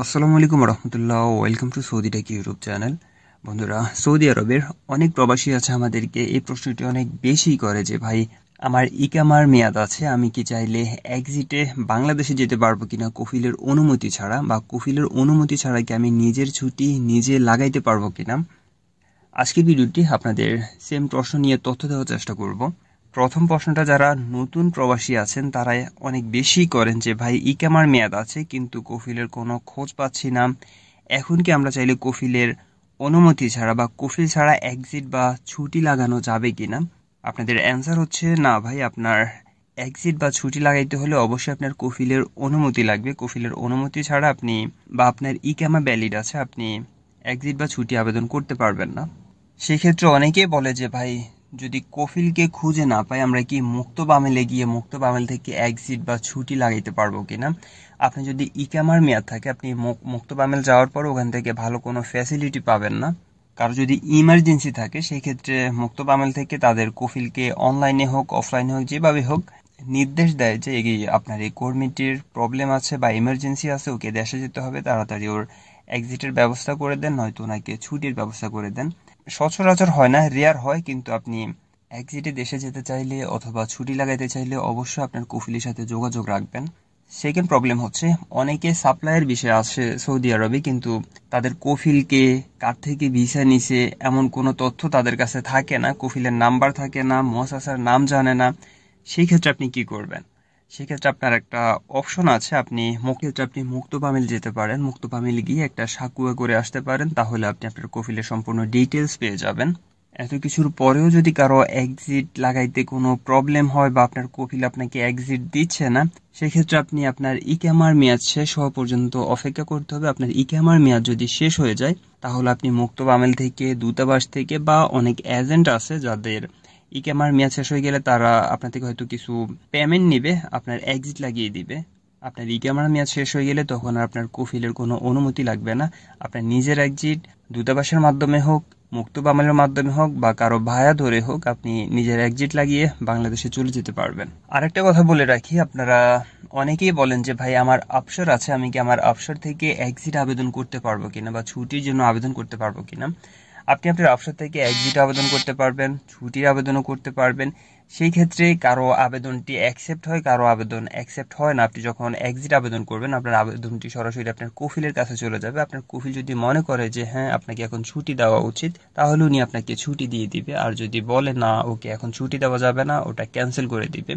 আসসালামু আলাইকুম রহমতুল্লাহ। Welcome to Saudi tech YouTube channel. বন্ধুরা, সৌদি আরবের অনেক প্রবাসী আছে, আমাদেরকে এই প্রশ্নটি অনেক বেশি করে যে ভাই, আমার ইকামার মেয়াদ আছে, আমি কি চাইলে এক্সিটে বাংলাদেশে যেতে পারবো কিনা কফিলের অনুমতি ছাড়া, বা কফিলের অনুমতি ছাড়া কি আমি নিজের ছুটি নিজে লাগাইতে পারবো কিনা। আজকের ভিডিওটি আপনাদের সেম প্রশ্ন নিয়ে তথ্য দেওয়ার চেষ্টা করব। প্রথম প্রশ্নটা, যারা নতুন প্রবাসী আছেন তারা অনেক বেশি করেন যে ভাই, ইকামার মেয়াদ আছে কিন্তু কফিলের কোনো খোঁজ পাচ্ছি না, এখন কি আমরা চাইলে কফিলের অনুমতি ছাড়া বা কফিল ছাড়া এক্সিট বা ছুটি লাগানো যাবে কিনা। আপনাদের অ্যান্সার হচ্ছে না ভাই, আপনার এক্সিট বা ছুটি লাগাইতে হলে অবশ্যই আপনার কফিলের অনুমতি লাগবে। কফিলের অনুমতি ছাড়া আপনি, বা আপনার ইকামা ভ্যালিড আছে, আপনি এক্সিট বা ছুটি আবেদন করতে পারবেন না। সেক্ষেত্রে অনেকেই বলে যে ভাই, যদি কফিলকে খুঁজে না পাই, আমরা কি মুক্ত বামেলে গিয়ে মুক্ত বামেল থেকে এক্সিট বা ছুটি লাগাইতে পারবো কিনা। আপনি যদি ইকামার মেয়াদ থাকে, আপনি মুক্ত বামেল যাওয়ার পর ওখান থেকে ভালো কোনো ফ্যাসিলিটি পাবেন না। কারো যদি ইমার্জেন্সি থাকে, সেই ক্ষেত্রে মুক্ত বামেল থেকে তাদের কফিলকে অনলাইনে হোক অফলাইনে হোক যেভাবে হোক নির্দেশ দেয় যে আপনার এই কর্মীটির প্রবলেম আছে বা ইমার্জেন্সি আছে, ওকে দেশে যেতে হবে, তাড়াতাড়ি ওর এক্সিটের ব্যবস্থা করে দেন, নয়তো ওনাকে ছুটির ব্যবস্থা করে দেন। সচরাচর হয় না, রেয়ার হয়, কিন্তু আপনি এক্সিটে দেশে যেতে চাইলে অথবা ছুটি লাগাইতে চাইলে অবশ্যই আপনার কফিলের সাথে যোগাযোগ রাখবেন। সেকেন্ড প্রবলেম হচ্ছে, অনেকে সাপ্লাইয়ের বিষয়ে আসে সৌদি আরবে, কিন্তু তাদের কফিলকে কার থেকে ভিসা নিছে এমন কোনো তথ্য তাদের কাছে থাকে না, কফিলের নাম্বার থাকে না, মুয়াসাসার নাম জানে না। সেই ক্ষেত্রে আপনি কি করবেন? সেক্ষেত্রে আপনার একটা অপশন আছে, আপনি মুক্ত বামিল যেতে পারেন। মুক্ত বামিল গিয়ে একটা সাকুয়া করে আসতে পারেন, তাহলে আপনি আপনার কফিলের সম্পূর্ণ ডিটেলস পেয়ে যাবেন। এত কিছুর পরেও যদি কারো এক্সিট লাগাইতে কোনো প্রবলেম হয় বা আপনার কফিল আপনাকে এক্সিট দিচ্ছে না, সেক্ষেত্রে আপনি আপনার ইকামার মেয়াদ শেষ হওয়া পর্যন্ত অপেক্ষা করতে হবে। আপনার ইকামার মেয়াদ যদি শেষ হয়ে যায়, তাহলে আপনি মুক্ত বামেল থেকে, দূতাবাস থেকে, বা অনেক এজেন্ট আছে যাদের ইকামার মেয়াদ শেষ হয়ে গেলে তারা আপনার থেকে হয়তো কিছু পেমেন্ট নিবে, আপনার এক্সিট লাগিয়ে দিবে। আপনার ইকামার মেয়াদ শেষ হয়ে গেলে তখন আর আপনার কফিলের কোনো অনুমতি লাগবে না। আপনার নিজের এক্সিট দূতাবাসের মাধ্যমে হোক, মুক্ত বামেলের মাধ্যমে হোক, বা কারো ভায়া ধরে হোক, আপনি নিজের এক্সিট লাগিয়ে বাংলাদেশে চলে যেতে পারবেন। আরেকটা কথা বলে রাখি, আপনারা অনেকেই বলেন যে ভাই, আমার অবসর আছে, আমি কি আমার অবসর থেকে এক্সিট আবেদন করতে পারবো কিনা, বা ছুটির জন্য আবেদন করতে পারবো কিনা। আপনি আপনার অবসর থেকে এক্সিট আবেদন করতে পারবেন, ছুটির আবেদনও করতে পারবেন। সেই ক্ষেত্রে কারো আবেদনটি অ্যাকসেপ্ট হয়, কারো আবেদন অ্যাকসেপ্ট হয় না। আপনি যখন এক্সিট আবেদন করবেন, আপনার আবেদনটি সরাসরি আপনার কফিলের কাছে চলে যাবে। আপনার কফিল যদি মনে করে যে হ্যাঁ, আপনাকে এখন ছুটি দেওয়া উচিত, তাহলে উনি আপনাকে ছুটি দিয়ে দিবে। আর যদি বলে না, ওকে এখন ছুটি দেওয়া যাবে না, ওটা ক্যান্সেল করে দিবে।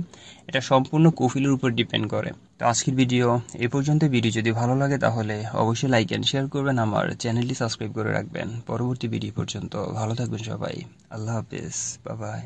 এটা সম্পূর্ণ কফিলের উপর ডিপেন্ড করে। তো আজকের ভিডিও এ পর্যন্ত। ভিডিও যদি ভালো লাগে তাহলে অবশ্যই লাইক এন্ড শেয়ার করবেন, আমার চ্যানেলটি সাবস্ক্রাইব করে রাখবেন। পরবর্তী ভিডিও পর্যন্ত ভালো থাকবেন সবাই। আল্লাহ হাফেজ, বাই বাই।